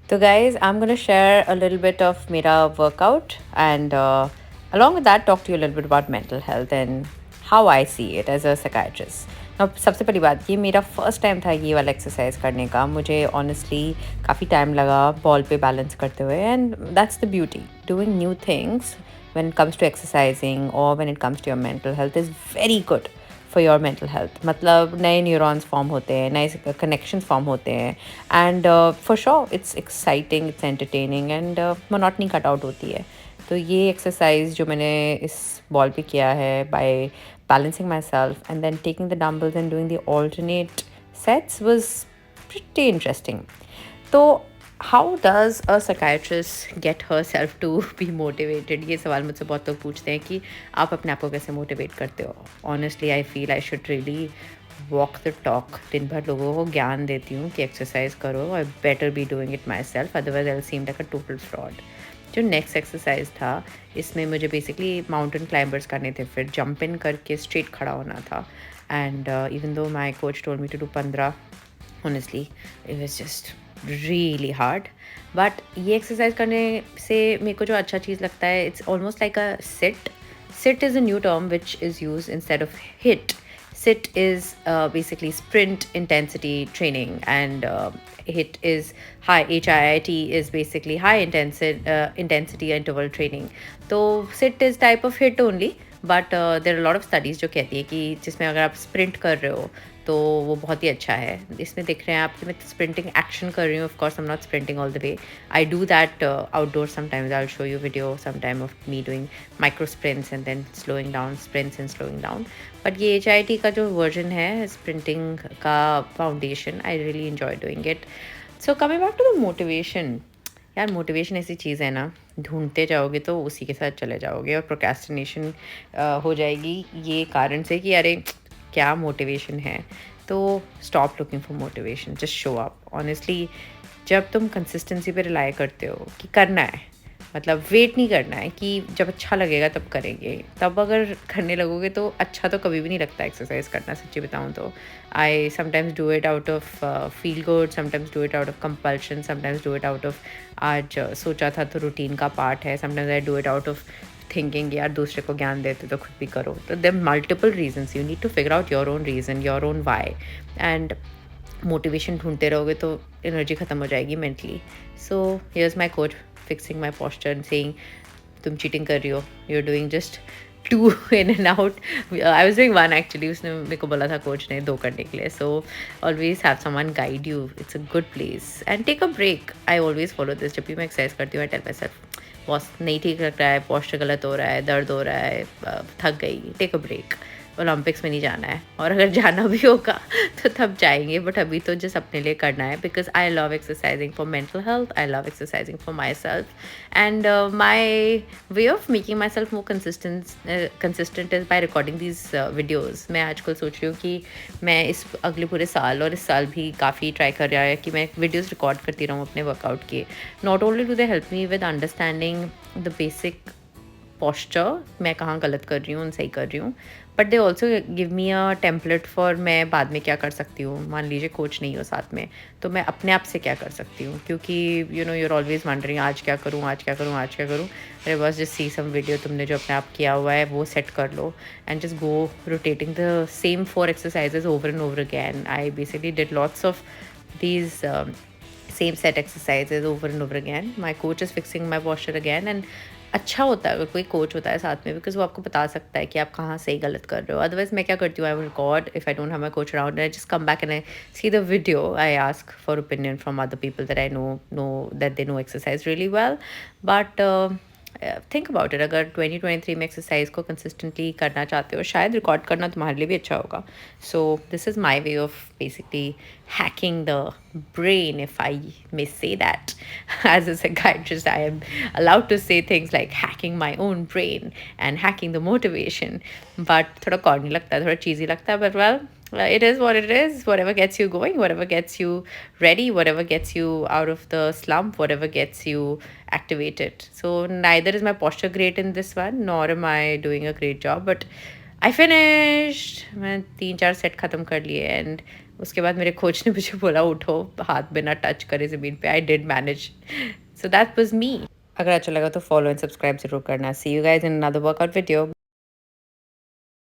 So, guys, I'm going to share a little bit of Mera workout and along with that, talk to you a little bit about mental health and how I see it as a psychiatrist. Now, सबसे पहली बात ये मेरा first time था ये वाला exercise करने का मुझे ऑनेस्टली काफ़ी टाइम लगा बॉल पे बैलेंस करते हुए and that's the beauty doing new things when it comes to exercising or when it comes to your mental health is very good for your mental health मतलब नए neurons form होते हैं नए connections form होते हैं and for sure it's exciting it's entertaining and monotony cut out होती है तो ये एक्सरसाइज जो मैंने इस बॉल पे किया है by balancing myself and then taking the dumbbells and doing the alternate sets was pretty interesting तो how does a psychiatrist get herself to be motivated ये सवाल मुझसे बहुत लोग पूछते हैं कि आप अपने आप को कैसे मोटिवेट करते हो honestly I feel I should really walk the talk दिन भर लोगों को ज्ञान देती हूँ कि एक्सरसाइज करो I better be doing it my self otherwise I seem like a total fraud जो नेक्स्ट एक्सरसाइज था इसमें मुझे बेसिकली माउंटेन क्लाइंबर्स करने थे फिर जंप इन करके स्ट्रेट खड़ा होना था and even though my coach told me to do 15 honestly it was just really hard but ये एक्सरसाइज करने से मेरे को जो अच्छा चीज़ लगता है it's almost like a sit is a new term which is use instead of hit sit is basically sprint intensity training and hit is HIIT is basically high intensity interval training तो sit is type of hit only but there are lot of studies जो कहती है कि जिसमें अगर आप sprint कर रहे हो तो वो बहुत ही अच्छा है इसमें देख रहे हैं आप कि मैं स्प्रिंटिंग एक्शन कर रही हूँ of course I am not sprinting all the way I do that outdoor sometimes I will show you video sometime of me doing micro sprints and then slowing down sprints and slowing down but ये HIIT का जो version है sprinting का foundation I really enjoy doing it so coming back to the motivation यार motivation ऐसी चीज़ है ना ढूंढते जाओगे तो उसी के साथ चले जाओगे और प्रोक्रेस्टिनेशन हो जाएगी ये कारण से कि अरे क्या मोटिवेशन है तो stop looking for motivation just show up honestly जब तुम कंसिस्टेंसी पे रिलाई करते हो कि करना है मतलब वेट नहीं करना है कि जब अच्छा लगेगा तब करेंगे तब अगर करने लगोगे तो अच्छा तो कभी भी नहीं लगता एक्सरसाइज करना सच्ची बताऊँ तो I sometimes do it out of feel good sometimes do it out of compulsion sometimes do it out of आज सोचा था तो रूटीन का पार्ट है sometimes I do it out of thinking यार दूसरे को ज्ञान देते तो खुद भी करो तो there multiple reasons you need to figure out your own reason your own why and motivation ढूंढते रहोगे तो एनर्जी ख़त्म हो जाएगी mentally so here's my coach fixing my posture and saying तुम चीटिंग कर रही हो you are doing just 2 in and out I was doing 1 actually उसने मेरे को बोला था कोच ने 2 करने के लिए so always have someone guide you it's a good place and take a break I always follow this जब भी मैं एक्सरसाइज करती हूँ I tell myself बॉस नहीं ठीक लग रहा है पॉस्चर गलत हो रहा है दर्द हो रहा है थक गई टेक अ ब्रेक ओलंपिक्स में नहीं जाना है और अगर जाना भी होगा तो तब जाएंगे बट अभी तो जस्ट अपने लिए करना है because I love exercising for mental health I love exercising for my self and my way of making my self more consistent is by recording these videos मैं आजकल सोच रही हूँ कि मैं इस अगले पूरे साल और इस साल भी काफ़ी ट्राई कर रहा है कि मैं वीडियोज़ रिकॉर्ड करती रहूँ अपने वर्कआउट के not only do they help me with understanding the basic posture मैं कहाँ गलत कर रही हूँ सही कर रही हूँ but they also give me a template for मैं बाद में क्या कर सकती हूँ मान लीजिए कोच नहीं हो साथ में तो मैं अपने आप से क्या कर सकती हूँ क्योंकि you know you're always wondering आज क्या करूँ आज क्या करूँ आज क्या करूँ अरे बस जस्ट सी सम वीडियो तुमने जो अपने आप किया हुआ है वो सेट कर लो and just go rotating the same 4 exercises over and over again I basically did lots of these same set exercises over and over again my coach is fixing my posture again and अच्छा होता है अगर कोई coach होता है साथ में because वो आपको बता सकता है कि आप कहाँ सही गलत कर रहे हो अदरवाइज मैं क्या करती हूँ I will record if I don't have my coach around I just come back and I see the video I ask for opinion from other people that I know that they know exercise really well but think about it अगर 2023 में exercise को consistently करना चाहते हो शायद record करना तुम्हारे लिए भी अच्छा होगा so this is my way of basically hacking the brain if I may say that as a psychiatrist I am allowed to say things like hacking my own brain and hacking the motivation but thoda corny lagta hai thoda cheesy lagta hai but well it is what it is whatever gets you going whatever gets you ready whatever gets you out of the slump whatever gets you activated so neither is my posture great in this one nor am I doing a great job but I finished, मैं 3-4 set ख़त्म कर लिए and उसके बाद मेरे coach ने मुझे बोला उठो, हाथ बिना टच करे ज़मीन पे। I did manage. So that was me. अगर अच्छा लगा तो फॉलो एंड सब्सक्राइब ज़रूर करना। See you guys in another workout video.